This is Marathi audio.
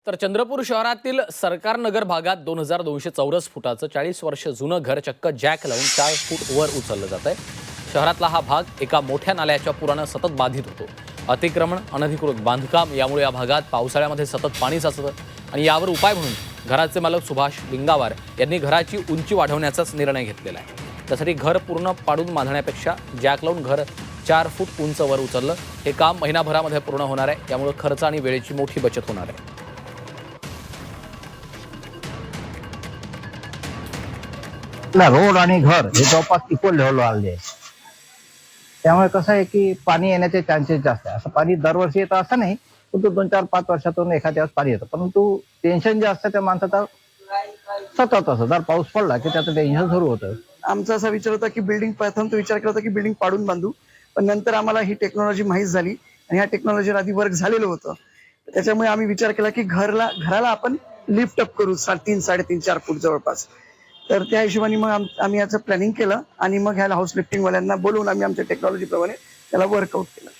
तर चंद्रपूर शहरातील सरकार नगर भागात 2200 चौरस फुटाचं 40 वर्ष जुनं घर चक्क जॅक लावून 4 फूट वर उचललं जात आहे। शहरातला हा भाग एका मोठ्या नाल्याच्या पुरानं सतत बाधित होतो। अतिक्रमण, अनधिकृत बांधकाम यामुळे या भागात पावसाळ्यामध्ये सतत पाणी साचतं आणि यावर उपाय म्हणून घराचे मालक सुभाष लिंगावार यांनी घराची उंची वाढवण्याचाच निर्णय घेतलेला आहे। त्यासाठी घर पूर्ण पाडून बांधण्यापेक्षा जॅक लावून घर 4 फूट उंच वर उचललं। हे काम महिनाभरामध्ये पूर्ण होणार आहे, त्यामुळे खर्च आणि वेळेची मोठी बचत होणार आहे। रोड आणि घर हे जवळपास इक्वल लेवलवर आले आहे। त्यामुळे कसं आहे की पाणी येण्याचे चान्सेस जास्त आहे। असं पाणी दरवर्षी येतं असं नाही, पण 2-4-5 वर्षातून एखाद्या वेळेस पाणी येतं, परंतु टेन्शन जे असतं त्या माणसाचं सतत असं जर पाऊस पडला की त्याचं टेन्शन सुरू होतं। आमचा असा विचार होता की बिल्डिंग प्रथम तो विचार केला होता की बिल्डिंग पाडून बांधू, पण नंतर आम्हाला ही टेक्नॉलॉजी माहीत झाली आणि ह्या टेक्नॉलॉजीवर आधी वर्क झालेलं होतं। त्याच्यामुळे आम्ही विचार केला की घराला आपण लिफ्ट अप करू 3.5-4 फूट जवळपास। तर त्या हिशोबाने मग आम्ही याचं प्लॅनिंग केलं आणि मग ह्याला हाऊस लिफ्टिंग वाल्यांना बोलवून आम्ही आमच्या टेक्नॉलॉजी प्रमाणे त्याला वर्कआउट केलं।